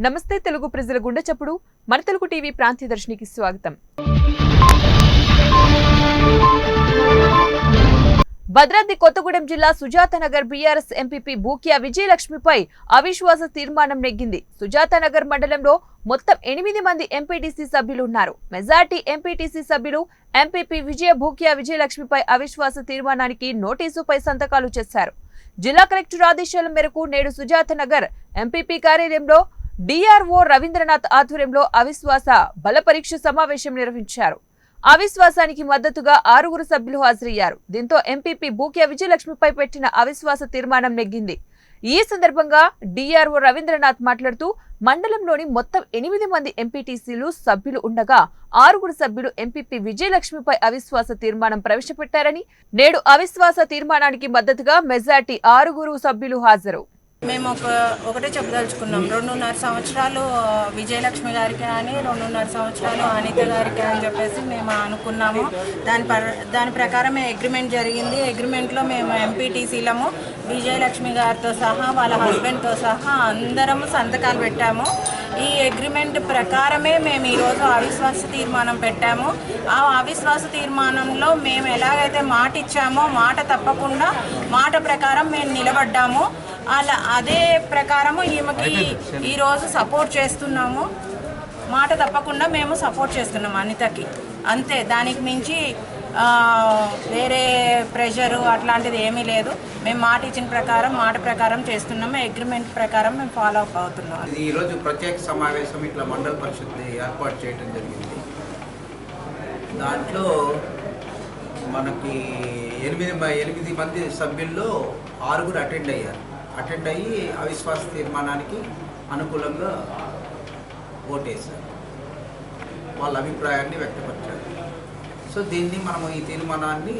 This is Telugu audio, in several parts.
నమస్తే తెలుగు ప్రజల గుండె చప్పుడు మన తెలుగు టీవీ ప్రాంతీయ దర్శనికి స్వాగతం. భద్రాద్రి కొత్తగూడెం జిల్లా సుజాతనగర్ బీఆర్ఎస్ ఎంపీపీ బూకియా విజయలక్ష్మిపై అవిశ్వాస తీర్మానం నెగ్గింది. సుజాతనగర్ మండలంలో మొత్తం 8 మంది ఎంపీటీసీ సభ్యులు ఉన్నారు. మెజార్టీ ఎంపీటీసీ సభ్యులు ఎంపీపీ బూకియా విజయలక్ష్మిపై అవిశ్వాస తీర్మానానికి నోటీసుపై సంతకాలు చేశారు. జిల్లా కలెక్టర్ ఆదేశాల మేరకు నేడు సుజాతనగర్ ఎంపీపీ కార్యాలయంలో డిఆర్ఓ రవీంద్రనాథ్ ఆధ్వర్యంలో అవిశ్వాస బల పరీక్ష సమావేశం నిర్వహించారు. అవిశ్వాసానికి మద్దతుగా 6 సభ్యులు హాజరయ్యారు. దీంతో ఎంపీపీ బూకియా విజయలక్ష్మిపై పెట్టిన అవిశ్వాస తీర్మానం నెగ్గింది. ఈ సందర్భంగా డిఆర్ఓ రవీంద్రనాథ్ మాట్లాడుతూ మండలంలోని మొత్తం 8 మంది ఎంపీటీసీలు సభ్యులు ఉండగా 6 సభ్యులు ఎంపీపీ విజయలక్ష్మిపై అవిశ్వాస తీర్మానం ప్రవేశపెట్టారని, నేడు అవిశ్వాస తీర్మానానికి మద్దతుగా మెజార్టీ 6 సభ్యులు హాజరు. మేము ఒకటే చెప్పదలుచుకున్నాం. 2.5 సంవత్సరాలు విజయలక్ష్మి గారికి అని 2.5 సంవత్సరాలు అనిత గారికి అని చెప్పేసి మేము అనుకున్నాము. దాని ప్రకారం అగ్రిమెంట్ జరిగింది. అగ్రిమెంట్లో మేము ఎంపీటీసీలము విజయలక్ష్మి గారితో సహా వాళ్ళ హస్బెండ్తో సహా అందరము సంతకాలు పెట్టాము. ఈ అగ్రిమెంట్ ప్రకారమే మేము ఈరోజు అవిశ్వాస తీర్మానం పెట్టాము. ఆ అవిశ్వాస తీర్మానంలో మేము ఎలాగైతే మాట ఇచ్చామో మాట తప్పకుండా మాట ప్రకారం మేము నిలబడ్డాము. అదే ప్రకారము ఈమెకి ఈరోజు సపోర్ట్ చేస్తున్నాము. మాట తప్పకుండా మేము సపోర్ట్ చేస్తున్నాము అనితకి. అంతే, దానికి మించి వేరే ప్రెషరు అట్లాంటిది ఏమీ లేదు. మేము మాట ఇచ్చిన ప్రకారం మాట ప్రకారం చేస్తున్నాము. అగ్రిమెంట్ ప్రకారం మేము ఫాలో అప్ అవుతున్నాం. ఈరోజు ప్రత్యేక సమావేశం ఇట్లా మండల పరిషత్ ఏర్పాటు చేయడం జరిగింది. దాంట్లో మనకి 8 మంది సభ్యుల్లో 6 అటెండ్ అయ్యి అవిశ్వాస తీర్మానానికి అనుకూలంగా ఓటేశారు. వాళ్ళ అభిప్రాయాన్ని వ్యక్తపరిచారు. సో దీన్ని మనము ఈ తీర్మానాన్ని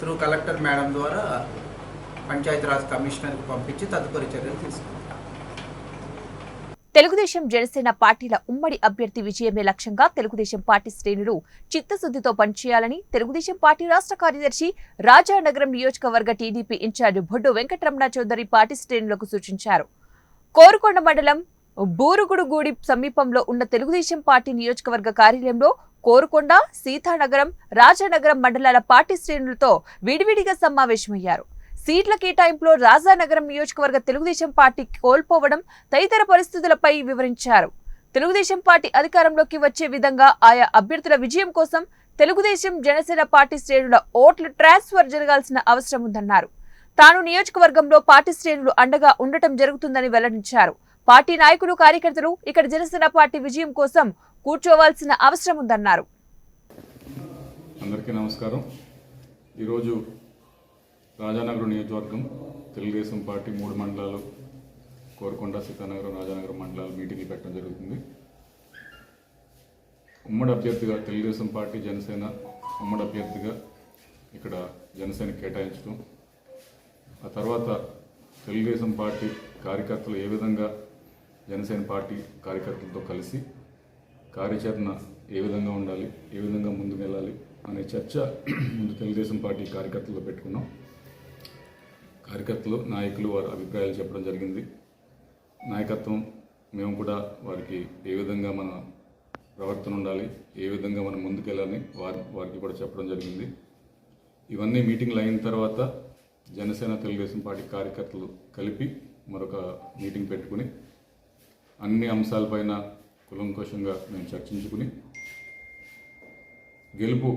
త్రూ కలెక్టర్ మేడం ద్వారా పంచాయతీరాజ్ కమిషనర్కి పంపించి తదుపరి చర్యలు తీసుకుంటాం. తెలుగుదేశం జనసేన పార్టీల ఉమ్మడి అభ్యర్థి విజయమే లక్ష్యంగా తెలుగుదేశం పార్టీ శ్రేణులు చిత్తశుద్ధితో పనిచేయాలని తెలుగుదేశం పార్టీ రాష్ట్ర కార్యదర్శి రాజానగరం నియోజకవర్గ టీడీపీ ఇన్ఛార్జ్ బొడ్డు వెంకటరమణ చౌదరి పార్టీ శ్రేణులకు సూచించారు. కోరుకొండ మండలం బూరుగుడుగూడి సమీపంలో ఉన్న తెలుగుదేశం పార్టీ నియోజకవర్గ కార్యాలయంలో కోరుకొండ, సీతానగరం, రాజానగరం మండలాల పార్టీ శ్రేణులతో విడివిడిగా సమావేశమయ్యారు. సీట్ల కేటాయింపులో రాజానగరం నియోజకవర్గ తెలుగుదేశం పార్టీ కోల్పోవడం తదితర పరిస్థితులపై వివరించారు. తెలుగుదేశం పార్టీ అధికారంలోకి వచ్చే విధంగా ఆయా అభ్యర్థుల విజయం కోసం తెలుగుదేశం జనసేన పార్టీ శ్రేణుల ఓట్ల ట్రాన్స్ఫర్ జరగాల్సిన అవసరం ఉందన్నారు. తాను నియోజకవర్గంలో పార్టీ శ్రేణులు అండగా ఉండటం జరుగుతుందని వెల్లడించారు. పార్టీ నాయకులు, కార్యకర్తలు ఇక్కడ జనసేన పార్టీ విజయం కోసం కూర్చోవాల్సిన అవసరం ఉందన్నారు. అందరికీ నమస్కారం. ఈరోజు రాజానగరం నియోజకవర్గం తెలుగుదేశం పార్టీ 3 మండలాలు కోరుకొండ, సీతానగరం, రాజానగరం మండలాలు మీటింగ్లు పెట్టడం జరుగుతుంది. ఉమ్మడి అభ్యర్థిగా తెలుగుదేశం పార్టీ జనసేన ఉమ్మడి అభ్యర్థిగా ఇక్కడ జనసేన కేటాయించడం, ఆ తర్వాత తెలుగుదేశం పార్టీ కార్యకర్తలు ఏ విధంగా జనసేన పార్టీ కార్యకర్తలతో కలిసి కార్యాచరణ ఏ విధంగా ఉండాలి, ఏ విధంగా ముందుకు వెళ్ళాలి అనే చర్చ ముందు తెలుగుదేశం పార్టీ కార్యకర్తలతో పెట్టుకున్నాం. కార్యకర్తలు, నాయకులు వారి అభిప్రాయాలు చెప్పడం జరిగింది. నాయకత్వం మేము కూడా వారికి ఏ విధంగా మన ప్రవర్తన ఉండాలి, ఏ విధంగా మనం ముందుకెళ్ళాలని వారికి కూడా చెప్పడం జరిగింది. ఇవన్నీ మీటింగ్లు అయిన తర్వాత జనసేన తెలుగుదేశం పార్టీ కార్యకర్తలు కలిపి మరొక మీటింగ్ పెట్టుకుని అన్ని అంశాలపైన కులంకుశంగా మేము చర్చించుకుని గెలుపు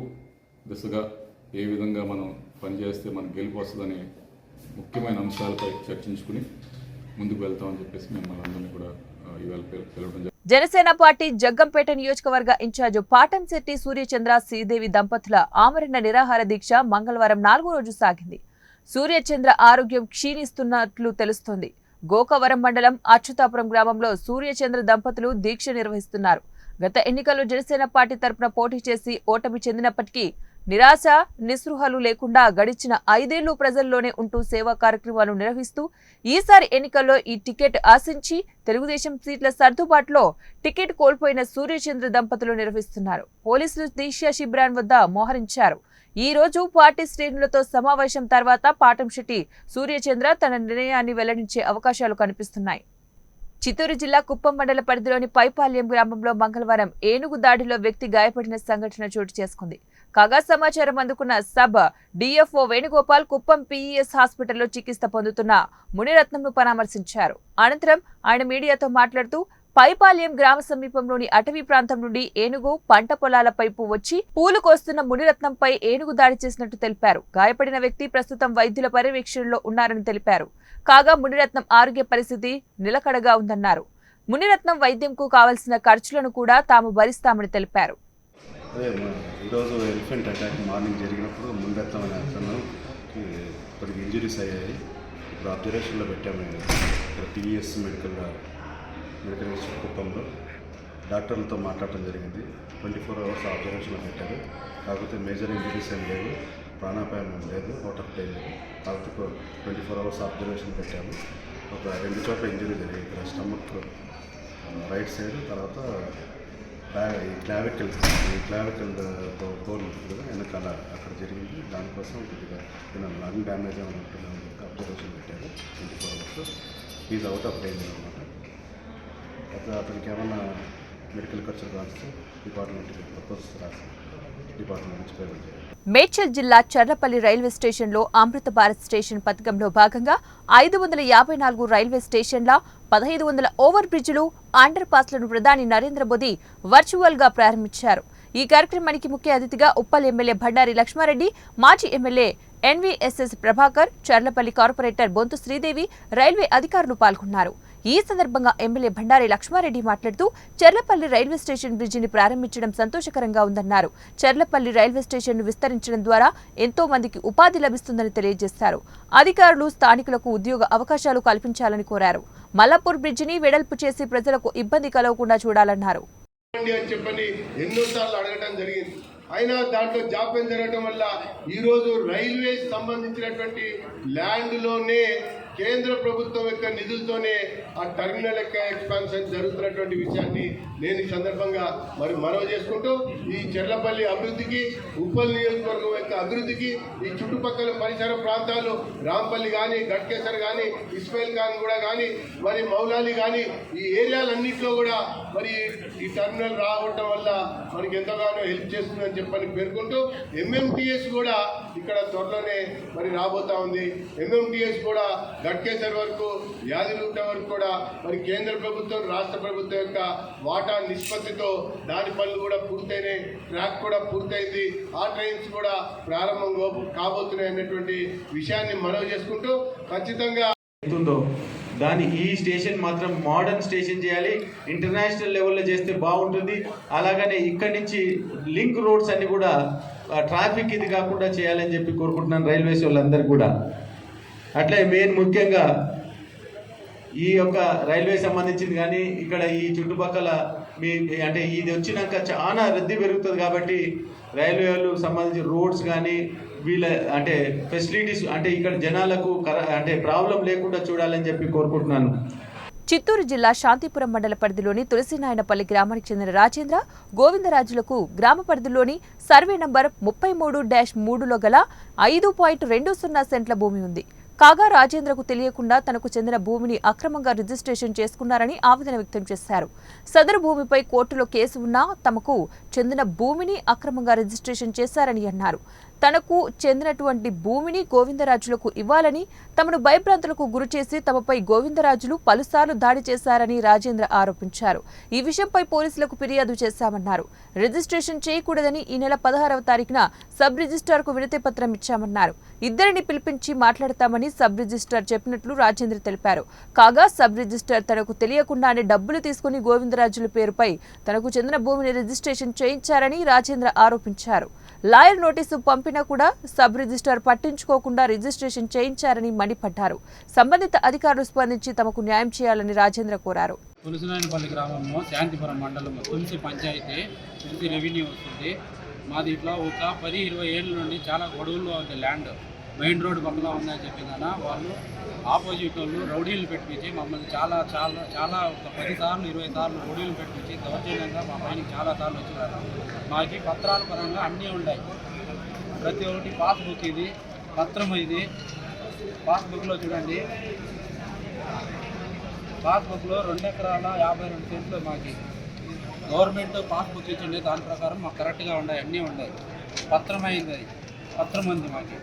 దిశగా ఏ విధంగా మనం పనిచేస్తే మనకు గెలుపు వస్తుందనే ముఖ్యమైన అంశాలపై చర్చించుకుని ముందుకు వెళ్తామని చెప్పేసి మిమ్మల్ని అందరినీ కూడా ఇవాళ పిలవడం. జనసేన పార్టీ జగ్గంపేట నియోజకవర్గ ఇన్ఛార్జ్ పాటంశెట్టి సూర్యచంద్ర, శ్రీదేవి దంపతుల ఆమరణ నిరాహార దీక్ష మంగళవారం 4వ రోజు సాగింది. సూర్యచంద్ర ఆరోగ్యం క్షీణిస్తున్నట్లు తెలుస్తోంది. గోకవరం మండలం అచ్యుతాపురం గ్రామంలో సూర్యచంద్ర దంపతులు దీక్ష నిర్వహిస్తున్నారు. గత ఎన్నికల్లో జనసేన పార్టీ తరపున పోటీ చేసి ఓటమి చెందినప్పటికీ నిరాశ నిస్పృహలు లేకుండా గడిచిన 5 ఏళ్లు ప్రజల్లోనే ఉంటూ సేవా కార్యక్రమాలు నిర్వహిస్తూ ఈసారి ఎన్నికల్లో ఈ టికెట్ ఆశించి తెలుగుదేశం సీట్ల సర్దుబాటులో టికెట్ కోల్పోయిన సూర్యచంద్ర దంపతులు నిర్వహిస్తున్నారు. పోలీసులు దీక్ష శిబిరాన్ వద్ద మోహరించారు. ఈ రోజు పార్టీ శ్రేణులతో సమావేశం తర్వాత పాటంశెట్టి సూర్యచంద్ర తన నిర్ణయాన్ని వెల్లడించే అవకాశాలు కనిపిస్తున్నాయి. చిత్తూరు జిల్లా కుప్పం మండల పరిధిలోని పైపాల్యం గ్రామంలో మంగళవారం ఏనుగు దాడిలో వ్యక్తి గాయపడిన సంఘటన చోటు చేసుకుంది. కాగా సమాచారం అందుకున్న sub DFO Venugopal Kuppam PES హాస్పిటల్లో చికిత్స పొందుతున్న మునిరత్నంను పరామర్శించారు. అనంతరం ఆయన మీడియాతో మాట్లాడుతూ పైపాల్యం గ్రామ సమీపంలోని అటవీ ప్రాంతం నుండి ఏనుగు పంట పొలాల వైపు వచ్చి పూలు కోస్తున్న మునిరత్నంపై ఏనుగు దాడి చేసినట్టు తెలిపారు. గాయపడిన వ్యక్తి ప్రస్తుతం వైద్యుల పర్యవేక్షణలో ఉన్నారని తెలిపారు. కాగా మునిరత్నం ఆరోగ్య పరిస్థితి నిలకడగా ఉందన్నారు. మునిరత్నం వైద్యంకు కావాల్సిన ఖర్చులను కూడా తాము భరిస్తామని తెలిపారు. ఈరోజు ఎలిఫెంట్ అటాక్ మార్నింగ్ జరిగినప్పుడు మునిరత్నం అనే అతను కొద్దిగా ఇంజరీస్ అయ్యాయి. ఇప్పుడు అబ్జర్వేషన్లో పెట్టాము. ఇక్కడ టీఎస్ మెడికల్ ఇన్స్టిట్యూట్ కుప్పంలో డాక్టర్లతో మాట్లాడటం జరిగింది. 24 అవర్స్ అబ్జర్వేషన్లో పెట్టారు. కాకపోతే మేజర్ ఇంజరీస్ ఏం లేవు, ప్రాణాపాయం ఏం లేదు, అవుట్ ఆఫ్ టైం లేదు. కాకపోతే 24 అవర్స్ అబ్జర్వేషన్ పెట్టాము. ఒక 2 చోట్ల ఇంజరీ జరిగింది. ఇక్కడ స్టమక్ రైట్ సైడ్, తర్వాత క్లావికల్ బోన్ ఉంటుంది కదా వెనకాల అక్కడ జరిగింది. దానికోసం కొద్దిగా లంగ్ డ్యామేజ్ ఏమైనా అబ్జర్వేషన్ పెట్టారు. 24 hours is out of time అనమాట. అతనికి ఏమన్నా మెడికల్ ఖర్చులు రాస్తే డిపార్ట్మెంట్కి ప్రపోజ్ రాసి డిపార్ట్మెంట్ నుంచి పేమెంట్ చేయాలి. మేడ్చల్ జిల్లా చర్లపల్లి రైల్వే స్టేషన్లో అమృత భారత్ స్టేషన్ పథకంలో భాగంగా 554 రైల్వే స్టేషన్ల 1500 ఓవర్ బ్రిడ్జిలు, అండర్ పాస్లను ప్రధాని నరేంద్ర మోదీ వర్చువల్ గా ప్రారంభించారు. ఈ కార్యక్రమానికి ముఖ్య అతిథిగా ఉప్పల్ ఎమ్మెల్యే బండారి లక్ష్మారెడ్డి, మాజీ MLA NVSS Prabhakar, Cherlapally corporator Bonthu Sridevi, railway అధికారులు పాల్గొన్నారు. ఈ సందర్భంగా ఎమ్మెల్యే బండారి లక్ష్మారెడ్డి మాట్లాడుతూ చర్లపల్లి రైల్వే స్టేషన్ బ్రిడ్జిని ప్రారంభించడం సంతోషకరంగా ఉందన్నారు. చర్లపల్లి రైల్వే స్టేషన్ను విస్తరించడం ద్వారా ఎంతో మందికి ఉపాధి లభిస్తుందని తెలియజేశారు. అధికారులు స్థానికులకు ఉద్యోగ అవకాశాలు కల్పించాలని కోరారు. మల్లాపూర్ బ్రిడ్జిని వెడల్పు చేసి ప్రజలకు ఇబ్బంది కలగకుండా చూడాలన్నారు. అయినా దాంట్లో జాప్యం జరగడం వల్ల ఈరోజు రైల్వే సంబంధించినటువంటి ల్యాండ్లోనే కేంద్ర ప్రభుత్వం యొక్క నిధులతోనే ఆ టర్మినల్ యొక్క ఎక్స్పాన్షన్ జరుగుతున్నటువంటి విషయాన్ని నేను ఈ సందర్భంగా మనవి చేసుకుంటూ ఈ చెర్లపల్లి అభివృద్ధికి, ఉప్పల్ నియోజకవర్గం యొక్క అభివృద్ధికి, ఈ చుట్టుపక్కల పరిసర ప్రాంతాలు రాంపల్లి కానీ, గట్కేసర్ కానీ, ఇస్మాయిల్ ఖాన్ కూడా కానీ, మౌలాలి కానీ, ఈ ఏరియాలన్నింటిలో కూడా ఈ టర్మినల్ రావడం వల్ల మనకి ఎంతగానో హెల్ప్ చేస్తుందని చెప్పని పేర్కొంటూ ఎంఎంటీఎస్ కూడా ఇక్కడ త్వరలోనే రాబోతా ఉంది. ఎంఎంటీఎస్ కూడా గట్కేసర్ వరకు, యాదిగుట్ట వరకు కూడా కేంద్ర ప్రభుత్వం, రాష్ట్ర ప్రభుత్వం యొక్క వాటా నిష్పత్తితో దాని పనులు కూడా పూర్తయినాయి. ట్రాక్ కూడా పూర్తయింది. ఆ ట్రైన్స్ కూడా ప్రారంభం కాబోతున్నాయి అన్నటువంటి విషయాన్ని మనవి చేసుకుంటూ ఖచ్చితంగా దాని ఈ స్టేషన్ మాత్రం మోడర్న్ స్టేషన్ చేయాలి. ఇంటర్నేషనల్ లెవెల్లో చేస్తే బాగుంటుంది. అలాగనే ఇక్కడి నుంచి లింక్ రోడ్స్ అన్ని కూడా ట్రాఫిక్ ఇది కాకుండా చేయాలని చెప్పి కోరుకుంటున్నాను రైల్వేస్ వాళ్ళందరూ కూడా. అట్లే మెయిన్ ముఖ్యంగా ఈ యొక్క రైల్వే సంబంధించింది కానీ ఇక్కడ ఈ చుట్టుపక్కల అంటే ఇది వచ్చినాక చాలా రద్దీ పెరుగుతుంది కాబట్టి రైల్వే వాళ్ళు సంబంధించిన రోడ్స్ కానీ వీళ్ళ అంటే ఫెసిలిటీస్ అంటే ఇక్కడ జనాలకు అంటే ప్రాబ్లం లేకుండా చూడాలని చెప్పి కోరుకుంటున్నాను. చిత్తూరు జిల్లా శాంతిపురం మండల పరిధిలోని తులసినాయనపల్లి గ్రామానికి చెందిన రాజేంద్ర, గోవిందరాజులకు గ్రామ పరిధిలోని సర్వే నంబర్ 33-3లో గల 5.20 సెంట్ల భూమి ఉంది. కాగా రాజేంద్రకు తెలియకుండా తనకు చెందిన భూమిని అక్రమంగా రిజిస్ట్రేషన్ చేసుకున్నారని ఆవేదన వ్యక్తం చేశారు. సదరు భూమిపై కోర్టులో కేసు ఉన్నా తమకు చెందిన భూమిని అక్రమంగా రిజిస్ట్రేషన్ చేశారని అన్నారు. తనకు చెందినటువంటి భూమిని గోవిందరాజులకు ఇవ్వాలని, తమను భయభ్రాంతులకు గురిచేసి తమపై గోవిందరాజులు పలుసార్లు దాడి చేశారని రాజేంద్ర ఆరోపించారు. ఈ విషయంపై పోలీసులకు ఫిర్యాదు చేశామన్నారు. రిజిస్ట్రేషన్ చేయకూడదని ఈ నెల 16వ తారీఖున సబ్ రిజిస్ట్రార్కు వినతి పత్రం ఇచ్చామన్నారు. ఇద్దరిని పిలిపించి మాట్లాడతామని సబ్ రిజిస్ట్రార్ చెప్పినట్లు రాజేంద్ర తెలిపారు. కాగా సబ్ రిజిస్ట్రార్ తనకు తెలియకుండానే డబ్బులు తీసుకుని గోవిందరాజుల పేరుపై తనకు చెందిన భూమిని రిజిస్ట్రేషన్ చేయించారని రాజేంద్ర ఆరోపించారు. లాయర్ నోటీసు పంపినా కూడా సబ్ రిజిస్ట్రార్ పట్టించుకోకుండా రిజిస్ట్రేషన్ చేయించారని మండిపడ్డారు. సంబంధిత అధికారులు స్పందించి తమకు న్యాయం చేయాలని రాజేంద్ర కోరారు. తులసినాయనపల్లి గ్రామంలో శాంతిపురం మండలం తులసి పంచాయతీ, తులసి రెవెన్యూ వస్తుంది. మాది ఇట్లా ఒక 10-20 ఏళ్ళ నుండి చాలా గొడవల్లో ఉంది. ల్యాండ్ మెయిన్ రోడ్డు పక్కన ఉందని చెప్పిన వాళ్ళు ఆపోజిట్ వాళ్ళు రౌడీలు పెట్టించి మమ్మల్ని చాలా 10 సార్లు 20 సార్లు రౌడీలు పెట్టించి దౌర్జన్యంగా మా పైన చాలా సార్లు వచ్చినారు. మాకు పత్రాల పరంగా అన్నీ ఉన్నాయి. ప్రతి ఒక్కటి పాస్బుక్, ఇది పత్రం, ఇది పాస్బుక్లో చూడండి పాస్బుక్లో 2 ఎకరాల 52 సెంట్లు మాకు గవర్నమెంట్ పాస్బుక్ ఇచ్చిండే, దాని ప్రకారం మాకు కరెక్ట్గా ఉన్నాయి, అన్నీ ఉన్నాయి. పత్రమైంది, అది పత్రం ఉంది మాకు.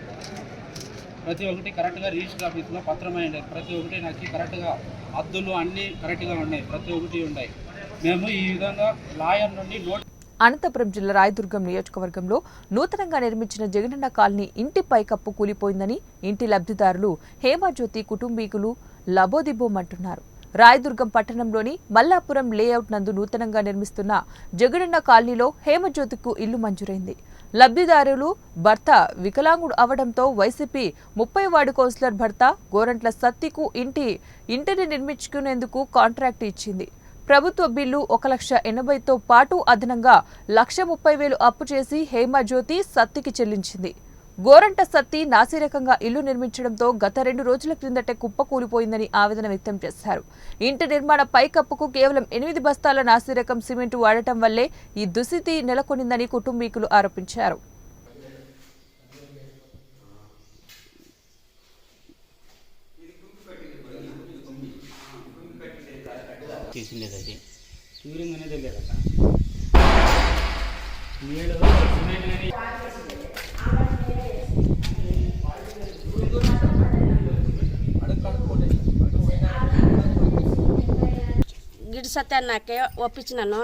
ప్రతి ఒక్కటి కరెక్ట్గా రిజిస్టర్ ఆఫీస్లో పత్రమైంది. ప్రతి ఒక్కటి నాకు కరెక్ట్గా హద్దులు అన్నీ కరెక్ట్గా ఉన్నాయి, ప్రతి ఒక్కటి ఉన్నాయి. మేము ఈ విధంగా లాయర్ నుండి అనంతపురం జిల్లా రాయదుర్గం నియోజకవర్గంలో నూతనంగా నిర్మించిన జగనన్న కాలనీ ఇంటి పైకప్పు కూలిపోయిందని ఇంటి లబ్ధిదారులు హేమజ్యోతి కుటుంబీకులు లబోదిబోమంటున్నారు. రాయదుర్గం పట్టణంలోని మల్లాపురం లేఅవుట్ నందు నూతనంగా నిర్మిస్తున్న జగనన్న కాలనీలో హేమజ్యోతికు ఇల్లు మంజూరైంది. లబ్ధిదారులు భర్త వికలాంగుడు అవడంతో వైసీపీ 30 వార్డు కౌన్సిలర్ భర్త గోరంట్ల సత్తికు ఇంటిని నిర్మించుకునేందుకు కాంట్రాక్ట్ ఇచ్చింది. ప్రభుత్వ బిల్లు 1,80,000తో పాటు అదనంగా 1,30,000 అప్పు చేసి హేమజ్యోతి సత్తికి చెల్లించింది. గోరంట సత్తి నాసిరకంగా ఇల్లు నిర్మించడంతో గత 2 రోజుల క్రిందటే కుప్పకూలిపోయిందని ఆవేదన వ్యక్తం చేశారు. ఇంటి నిర్మాణ పైకప్పుకు కేవలం 8 బస్తాల నాసిరకం సిమెంట్ వాడటం వల్లే ఈ దుస్థితి నెలకొనిందని కుటుంబీకులు ఆరోపించారు. చేసిండేది ట్యూరింగ్ అనేది లేదట. గిడి సత్యాన్నకే ఒప్పించినాను.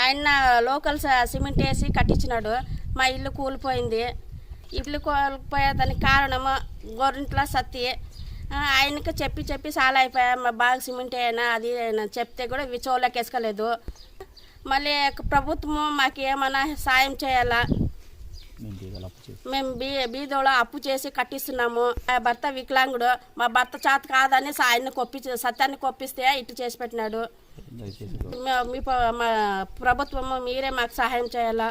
ఆయన లోకల్ సిమెంట్ వేసి కట్టించినాడు. మా ఇల్లు కూలిపోయింది. ఇల్లు కూలిపోయేదానికి కారణము గోరింట్ల సత్తి. ఆయనకి చెప్పి చాలా అయిపోయా. బాగా సిమెంట్ అయినా అది చెప్తే కూడా చోళ్ళకి వేసుకోలేదు. మళ్ళీ ప్రభుత్వము మాకు ఏమైనా సాయం చేయాలా? మేము బీదోలో అప్పు చేసి కట్టిస్తున్నాము. మా భర్త వికలాంగుడు. మా భర్త చేత కాదని ఆయన్ని సత్యాన్ని కొప్పిస్తే ఇటు చేసి పెట్టినాడు. మా ప్రభుత్వము మీరే మాకు సహాయం చేయాలా?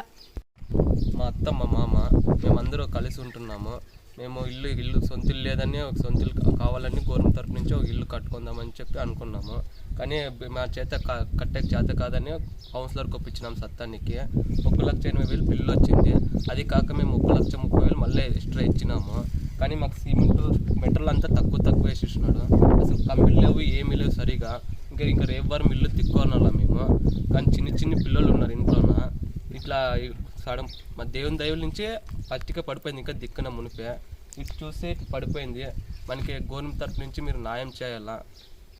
మా అత్త మా మామ మేమందరూ కలిసి ఉంటున్నాము. మేము ఇల్లు సొంత ఇల్లు లేదని ఒక సొంత ఇల్లు కావాలని గవర్నమెంట్ తరఫు నుంచి ఒక ఇల్లు కట్టుకుందామని చెప్పి అనుకున్నాము. కానీ మా చేత కట్టేకి చేత కాదని కౌన్సిలర్కి ఒప్పించినాం సత్తానికి. 1,80,000 బిల్లు వచ్చింది. అది కాక మేము 1,30,000 మళ్ళీ ఎక్స్ట్రా ఇచ్చినాము. కానీ మాకు సిమెంట్ మెటీరియల్ అంతా తక్కువ వేసేసినాడు. అసలు కంపెనీలు లేవు, ఏమీ లేవు సరిగా. ఇంకా రేపు ఇల్లు తిక్కోనాలా మేము. కానీ చిన్న పిల్లలు ఉన్నారు ఇంట్లోన. ఇట్లా సడన్ మా దేవుని దైవుల నుంచి పత్తిక పడిపోయింది. ఇంకా దిక్కున మునిపే ఇటు చూస్తే పడిపోయింది. మనకి గవర్నమెంట్ తరఫు నుంచి మీరు న్యాయం చేయాలా?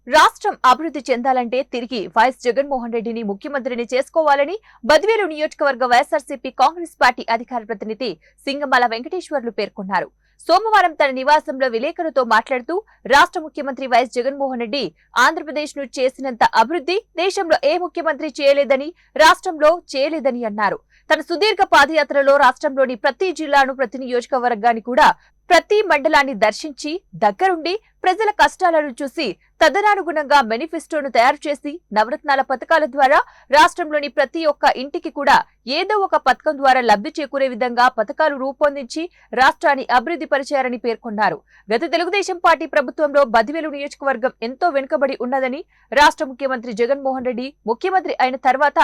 రాష్ట్రం అభివృద్ధి చెందాలంటే తిరిగి వైఎస్ జగన్మోహన్ రెడ్డిని ముఖ్యమంత్రిని చేసుకోవాలని బద్వేలు నియోజకవర్గ వైఎస్ఆర్సీపీ కాంగ్రెస్ పార్టీ అధికార ప్రతినిధి సింగమల వెంకటేశ్వర్లు పేర్కొన్నారు. సోమవారం తన నివాసంలో విలేకరులతో మాట్లాడుతూ రాష్ట్ర ముఖ్యమంత్రి వైఎస్ జగన్మోహన్ రెడ్డి ఆంధ్రప్రదేశ్ ను చేసినంత అభివృద్ధి దేశంలో ఏ ముఖ్యమంత్రి చేయలేదని, రాష్ట్రంలో చేయలేదని అన్నారు. తన సుదీర్ఘ పాదయాత్రలో రాష్ట్రంలోని ప్రతి జిల్లాను, ప్రతి నియోజకవర్గాన్ని కూడా, ప్రతి మండలాన్ని దర్శించి దగ్గరుండి ప్రజల కష్టాలను చూసి తదనుగుణంగా మేనిఫెస్టోను తయారు చేసి నవరత్నాల పథకాల ద్వారా రాష్ట్రంలోని ప్రతి ఒక్క ఇంటికి కూడా ఏదో ఒక పథకం ద్వారా లబ్ధి చేకూరే విధంగా పథకాలు రూపొందించి రాష్ట్రాన్ని అభివృద్ధి పరిచారని పేర్కొన్నారు. గత తెలుగుదేశం పార్టీ ప్రభుత్వంలో బద్వేలు నియోజకవర్గం ఎంతో వెనుకబడి ఉన్నదని, రాష్ట్ర ముఖ్యమంత్రి జగన్మోహన్ రెడ్డి ముఖ్యమంత్రి అయిన తర్వాత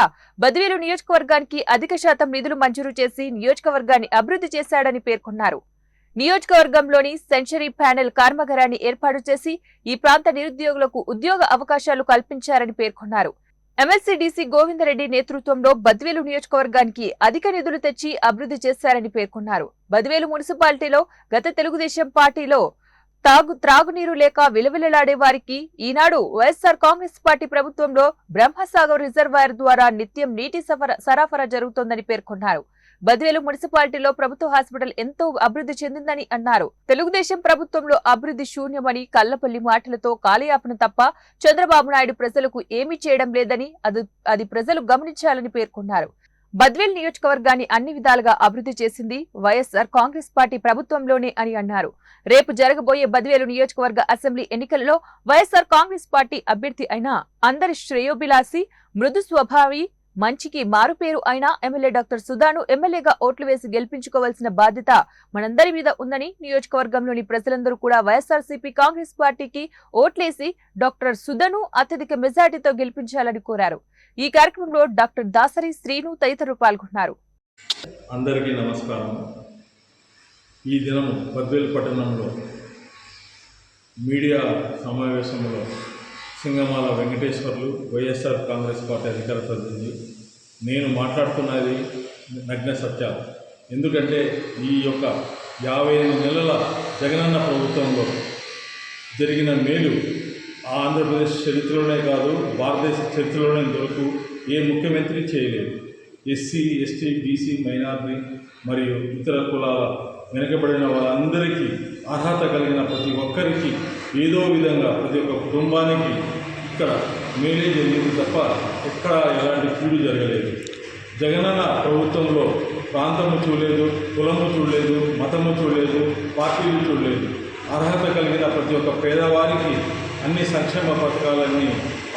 బద్వేలు నియోజకవర్గానికి అధిక శాతం నిధులు మంజూరు చేసి నియోజకవర్గాన్ని అభివృద్ధి చేశాడని పేర్కొన్నారు. నియోజకవర్గంలోని సెంచరీ ప్యానెల్ కర్మాగారాన్ని ఏర్పాటు చేసి ఈ ప్రాంత నిరుద్యోగులకు ఉద్యోగ అవకాశాలు కల్పించారని పేర్కొన్నారు. ఎమ్మెల్సీ డీసీ గోవిందరెడ్డి నేతృత్వంలో బద్వేలు నియోజకవర్గానికి అధిక నిధులు తెచ్చి అభివృద్ధి చేశారని పేర్కొన్నారు. బద్వేలు మున్సిపాలిటీలో గత తెలుగుదేశం పార్టీలో త్రాగునీరు లేక విలవిలలాడే వారికి ఈనాడు వైఎస్ఆర్ కాంగ్రెస్ పార్టీ ప్రభుత్వంలో బ్రహ్మసాగర్ రిజర్వాయర్ ద్వారా నిత్యం నీటి సరఫరా జరుగుతోందని పేర్కొన్నారు. బద్వేలు మున్సిపాలిటీలో ప్రభుత్వ హాస్పిటల్ ఎంతో అభివృద్ధి చెందిందని అన్నారు. తెలుగుదేశం ప్రభుత్వంలో అభివృద్ధి శూన్యమని కల్లపల్లి మాటలతో కాలయాపన తప్ప చంద్రబాబు నాయుడు ప్రజలకు ఏమీ చేయడం లేదని అది ప్రజలు గమనించాలని పేర్కొన్నారు. బద్వేలు నియోజకవర్గాన్ని అన్ని విధాలుగా అభివృద్ధి చేసింది వైఎస్ఆర్ కాంగ్రెస్ పార్టీ ప్రభుత్వంలోనే అని అన్నారు. రేపు జరగబోయే బద్వేలు నియోజకవర్గ అసెంబ్లీ ఎన్నికల్లో వైఎస్ఆర్ కాంగ్రెస్ పార్టీ అభ్యర్థి అయిన అందరి శ్రేయోభిలాషి, మృదు స్వభావి, మంచికి మారుపేరు అయిన ఎమ్మెల్యే డాక్టర్ సుధాను ఎమ్మెల్యేగా ఓట్లు వేసి గెలిపించుకోవాల్సిన బాధ్యత మనందరి మీద ఉందని, నియోజకవర్గంలోని ప్రజలందరూ కూడా వైఎస్ఆర్సీపీ కాంగ్రెస్ పార్టీకి ఓట్లేసి డాక్టర్ సుధాను అత్యధిక మెజార్టీతో గెలిపించాలని కోరారు. ఈ కార్యక్రమంలో డాక్టర్ దాసరి శ్రీను తదితరులు పాల్గొన్నారు. అందరికీ నమస్కారం. ఈ దినం బద్వేలు పట్టణంలో మీడియా సమావేశంలో సింగమాల వెంకటేశ్వర్లు, వైఎస్ఆర్ కాంగ్రెస్ పార్టీ అధికార ప్రతినిధి. నేను మాట్లాడుతున్నది నగ్న సత్యాలు. ఎందుకంటే ఈ యొక్క 58 నెలల జగనన్న ప్రభుత్వంలో జరిగిన మేలు ఆంధ్రప్రదేశ్ చరిత్రలోనే కాదు, భారతదేశ చరిత్రలోనే దొరకు ఏ ముఖ్యమంత్రి చేయలేదు. ఎస్సీ, ఎస్టీ, బీసీ, మైనారిటీ మరియు ఇతర కులాల వెనుకబడిన వాళ్ళందరికీ అర్హత కలిగిన ప్రతి ఒక్కరికి ఏదో విధంగా ప్రతి ఒక్క కుటుంబానికి ఇక్కడ మేలే జరిగింది తప్ప ఎక్కడ ఎలాంటి కీడు జరగలేదు. జగనన్న ప్రభుత్వంలో ప్రాంతము చూడలేదు, కులము చూడలేదు, మతము చూడలేదు, పార్టీలు చూడలేదు. అర్హత కలిగిన ప్రతి ఒక్క పేదవారికి అన్ని సంక్షేమ పథకాలన్నీ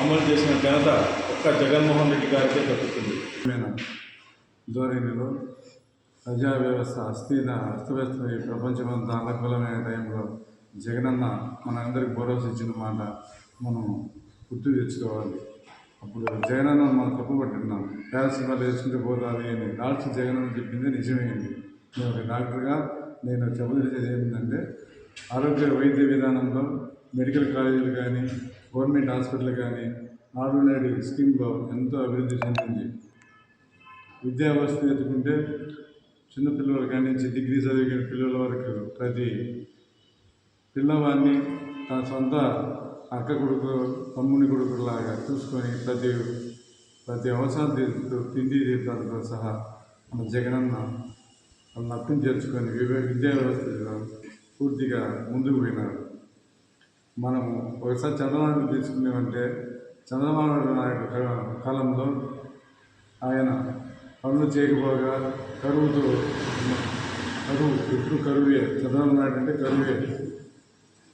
అమలు చేసిన ఘనత ఒక్క జగన్మోహన్ రెడ్డి గారికే దక్కుతుంది. ధోరణిలో ప్రజా వ్యవస్థ అస్తవ్యస్తమై ప్రపంచమంతా అల్లకల్లమైన టైంలో జగనన్న మనందరికి భరోసా ఇచ్చిన మాట మనం గుర్తు తెచ్చుకోవాలి. అప్పుడు జగనన్న మనం తప్పుపట్టున్నాం. పారాసిటమాల్ వేసుకుంటే పోతాది అని డాక్టర్ జగనన్న చెప్పింది నిజమైంది. నేను ఒక డాక్టర్గా నేను చెప్పదలిచేది ఏంటంటే, ఆరోగ్య వైద్య విధానంలో మెడికల్ కాలేజీలు కానీ, గవర్నమెంట్ హాస్పిటల్ కానీ, నాడు నేడు స్కీమ్లో ఎంతో అభివృద్ధి చెందింది. విద్యా వ్యవస్థ ఎత్తుకుంటే చిన్నపిల్లల కాడి నుంచి డిగ్రీ చదివిన పిల్లల వరకు ప్రతి పిల్లవాడిని తన సొంత అక్క కొడుకు, తమ్ముని కొడుకులాగా చూసుకొని ప్రతి అవసరం తిండి తీర్థాలతో సహా మన జగనన్న వాళ్ళని అర్థం చేర్చుకొని విద్యా వ్యవస్థలో పూర్తిగా ముందుకు పోయినారు. మనము ఒకసారి చంద్రబాబు తీసుకున్నామంటే, చంద్రబాబు నాయుడు కాలంలో ఆయన పనులు చేయకపోగా కరువు ఎప్పుడు కరువే. చంద్రబాబు నాయుడు అంటే కరువే.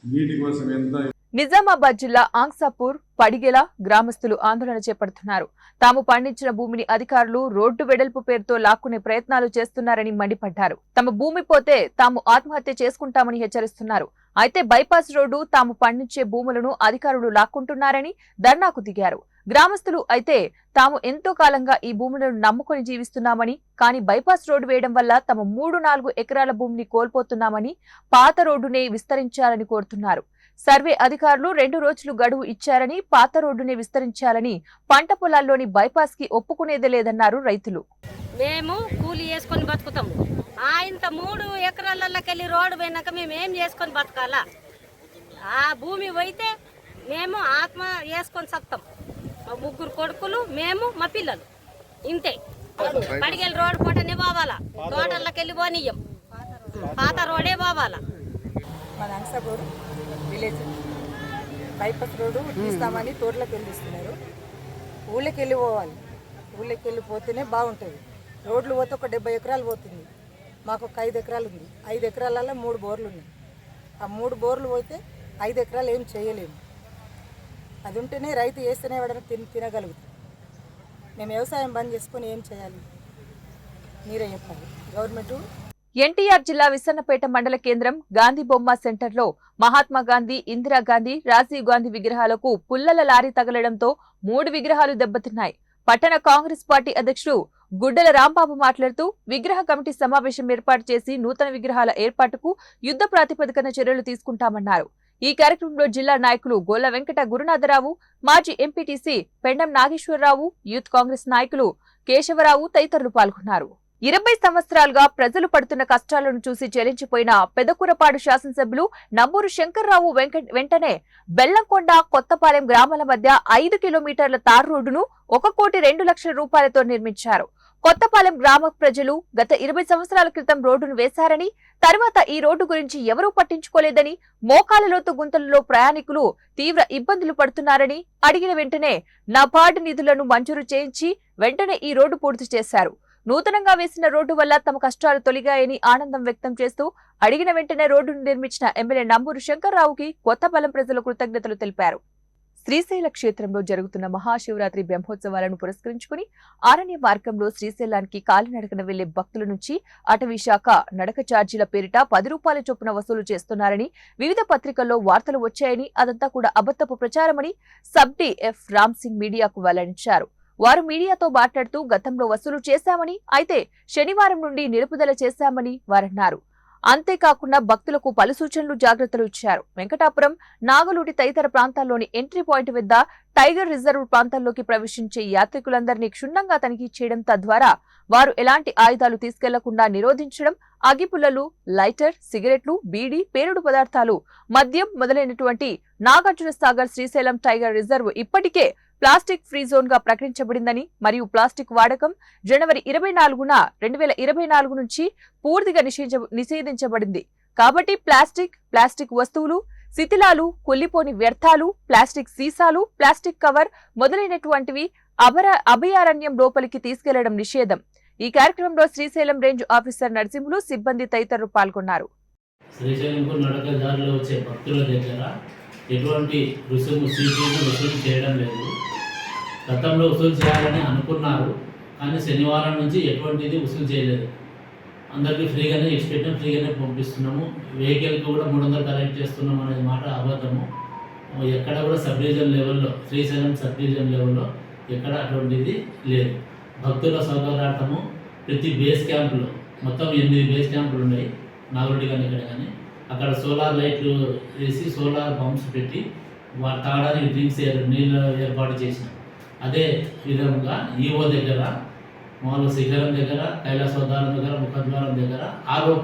నీటి కోసం ఎంత. నిజామాబాద్ జిల్లా ఆంగ్సాపూర్, పడిగెల గ్రామస్తులు ఆందోళన చేపడుతున్నారు. తాము పండించిన భూమిని అధికారులు రోడ్డు వెడల్పు పేరుతో లాక్కునే ప్రయత్నాలు చేస్తున్నారని మండిపడ్డారు. తమ భూమి పోతే తాము ఆత్మహత్య చేసుకుంటామని హెచ్చరిస్తున్నారు. అయితే బైపాస్ రోడ్డు తాము పండించే భూములను అధికారులు లాక్కుంటున్నారని ధర్నాకు దిగారు. గ్రామస్తులు అయితే తాము ఎంతో కాలంగా ఈ భూములను నమ్ముకొని జీవిస్తున్నామని, కానీ బైపాస్ రోడ్డు వేయడం వల్ల తమ 3-4 ఎకరాల భూమిని కోల్పోతున్నామని, పాత రోడ్డునే విస్తరించాలని కోరుతున్నారు. సర్వే అధికారులు 2 రోజులు గడువు ఇచ్చారని, పాత రోడ్డునే విస్తరించాలని, పంట పొలాల్లోని బైపాస్ కి ఒప్పుకునేదే లేదన్నారు రైతులు. మేము కూలి చేసుకొని బతుకుతాము. ఇంత 3 ఎకరాలకెళ్ళి రోడ్డు పోయినాక మేము ఏం చేసుకొని బతకాలా? ఆ భూమి పోయితే మేము ఆత్మ వేసుకొని సత్తాం. మా 3 కొడుకులు, మేము, మా పిల్లలు ఇంతే. పడిగెళ్ళి రోడ్డు పూటనే పోవాలా, తోటల్లోకెళ్ళి పోనీయం, పాత రోడే పోవాలా. మన అంగసాపూర్ విలేజ్ బైపాస్ రోడ్డు తీస్తామని తోటలోకి వెళ్ళిస్తున్నారు. ఊళ్ళకి వెళ్ళి పోవాలి. ఊళ్ళకి వెళ్ళిపోతేనే బాగుంటుంది. రోడ్లు పోతే ఒక 70 ఎకరాలు పోతుంది. మాకు ఒక 5 ఎకరాలు ఉంది. 5 ఎకరాలలో 3 బోర్లు ఉన్నాయి. ఆ 3 బోర్లు పోతే 5 ఎకరాలు ఏం చేయలేము. అది ఉంటేనే రైతు వేస్తేనే ఎవడైనా తినగలుగుతాం. మేము వ్యవసాయం బంద్ చేసుకొని ఏం చేయాలి? మీరే చెప్పాలి. గవర్నమెంట్. ఎన్టీఆర్ జిల్లా విసన్నపేట మండల కేంద్రం గాంధీ బొమ్మ సెంటర్లో మహాత్మా గాంధీ, ఇందిరాగాంధీ, రాజీవ్ గాంధీ విగ్రహాలకు పుల్లల లారీ తగలడంతో 3 విగ్రహాలు దెబ్బతిన్నాయి. పట్టణ కాంగ్రెస్ పార్టీ అధ్యక్షుడు గుడ్డల రాంబాబు మాట్లాడుతూ, విగ్రహ కమిటీ సమావేశం ఏర్పాటు చేసి నూతన విగ్రహాల ఏర్పాటుకు యుద్ధ ప్రాతిపదికన చర్యలు తీసుకుంటామన్నారు. ఈ కార్యక్రమంలో జిల్లా నాయకులు గోళ్ల వెంకట గురునాథరావు, మాజీ ఎంపీటీసీ పెండం నాగేశ్వరరావు, యూత్ కాంగ్రెస్ నాయకులు కేశవరావు తదితరులు పాల్గొన్నారు. 20 సంవత్సరాలుగా ప్రజలు పడుతున్న కష్టాలను చూసి చెలించిపోయిన పెదకూరపాడు శాసనసభ్యులు నంబూరు శంకర్రావు వెంటనే బెల్లంకొండ, కొత్తపాలెం గ్రామాల మధ్య 5 కిలోమీటర్ల తారు రోడ్డును 1,02,00,000 రూపాయలతో నిర్మించారు. కొత్తపాలెం గ్రామ ప్రజలు గత 20 సంవత్సరాల క్రితం రోడ్డును వేశారని, తర్వాత ఈ రోడ్డు గురించి ఎవరూ పట్టించుకోలేదని, మోకాల లోతు గుంతలలో ప్రయాణికులు తీవ్ర ఇబ్బందులు పడుతున్నారని, అడిగిన వెంటనే నబార్డు నిధులను మంజూరు చేయించి వెంటనే ఈ రోడ్డు పూర్తి చేశారు. నూతనంగా వేసిన రోడ్డు వల్ల తమ కష్టాలు తొలగాయని ఆనందం వ్యక్తం చేస్తూ అడిగిన వెంటనే రోడ్డును నిర్మించిన ఎమ్మెల్యే నంబూరు శంకర్రావుకి కొత్తపాలెం ప్రజలు కృతజ్ఞతలు తెలిపారు. శ్రీశైల క్షేత్రంలో జరుగుతున్న మహాశివరాత్రి బ్రహ్మోత్సవాలను పురస్కరించుకుని అరణ్య మార్గంలో శ్రీశైలానికి కాలినడకన వెళ్లే భక్తుల నుంచి అటవీ శాఖ నడక ఛార్జీల పేరిట 10 రూపాయల చొప్పున వసూలు చేస్తున్నారని వివిధ పత్రికల్లో వార్తలు వచ్చాయని, అదంతా కూడా అబద్ధపు ప్రచారమని సబ్ డి.ఎఫ్. రామ్ సింగ్ మీడియాకు వెల్లడించారు. వారు మీడియాతో మాట్లాడుతూ గతంలో వసూలు చేశామని, అయితే శనివారం నుండి నిలుపుదల చేశామని వారన్నారు. అంతేకాకుండా భక్తులకు పలు సూచనలు జాగ్రత్తలు ఇచ్చారు. వెంకటాపురం, నాగలూటి తదితర ప్రాంతాల్లోని ఎంట్రీ పాయింట్ వద్ద టైగర్ రిజర్వ్ ప్రాంతాల్లోకి ప్రవేశించే యాత్రికులందరినీ క్షుణ్ణంగా తనిఖీ చేయడం, తద్వారా వారు ఎలాంటి ఆయుధాలు తీసుకెళ్లకుండా నిరోధించడం, అగిపుల్లలు, లైటర్, సిగరెట్లు, బీడీ, పేలుడు పదార్థాలు, మద్యం మొదలైనటువంటి నాగార్జున సాగర్ శ్రీశైలం టైగర్ రిజర్వ్ ఇప్పటికే ప్లాస్టిక్ ఫ్రీ జోన్ గా ప్రకటించబడిందని మరియు ప్లాస్టిక్ వాడకం జనవరి 24న 2024 నుంచి పూర్తిగా నిషేధించబడింది. కాబట్టి ప్లాస్టిక్ వస్తువులు, శిథిలాలు, కొల్లిపోని వ్యర్థాలు, ప్లాస్టిక్ సీసాలు, ప్లాస్టిక్ కవర్ మొదలైనటువంటివి అభయారణ్యం లోపలికి తీసుకెళ్లడం నిషేధం. ఈ కార్యక్రమంలో శ్రీశైలం రేంజ్ ఆఫీసర్ నరసింహులు, సిబ్బంది తదితరులు పాల్గొన్నారు. శ్రీశైలంకు నడక దారిలో వచ్చే భక్తుల దగ్గర ఎటువంటి రుసుము సీటీలు వసూలు చేయడం లేదు. గతంలో వసూలు చేయాలని అనుకున్నారు, కానీ శనివారం నుంచి ఎటువంటిది వసూలు చేయలేదు. అందరికీ ఫ్రీగానే ఇచ్చిపెట్టాం, ఫ్రీగానే పంపిస్తున్నాము. వెహికల్కి కూడా 300 కలెక్ట్ చేస్తున్నాం అనేది మాట అబద్ధము. ఎక్కడ కూడా సబ్ డివిజన్ లెవెల్లో, శ్రీశైలం సబ్ డివిజన్ లెవెల్లో ఎక్కడ అటువంటిది లేదు. భక్తుల సౌకర్యార్థము ప్రతి బేస్ క్యాంపులో మొత్తం 8 బేస్ క్యాంపులు ఉన్నాయి, నాగరెడ్డి కానీ ఇక్కడ కానీ. అక్కడ సోలార్ లైట్లు వేసి సోలార్ పంప్స్ పెట్టి వారు తాగడానికి డ్రింక్స్ నీళ్ళు ఏర్పాటు చేసినాం. అదే విధంగా ఈఓ దగ్గర, మామూలు శిఖరం దగ్గర, కైలాసోద్దానం దగ్గర, ముఖద్వారం దగ్గర వాటర్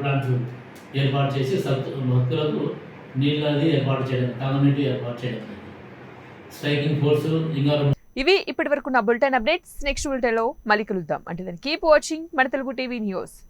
ప్లాంట్స్ ఏర్పాటు చేసి భక్తులకు నీళ్ళది ఏర్పాటు చేయడం, తాగునీటి ఏర్పాటు చేయడం. స్ట్రైకింగ్ ఫోర్స్ ఇంకా ఇవి ఇప్పటి వరకు నా బులెటిన్ అప్డేట్స్. నెక్స్ట్ బులెటిన్ లో మళ్ళీ కలుద్దాం. అంటే కీప్ వాచింగ్ మన తెలుగు టీవీ న్యూస్.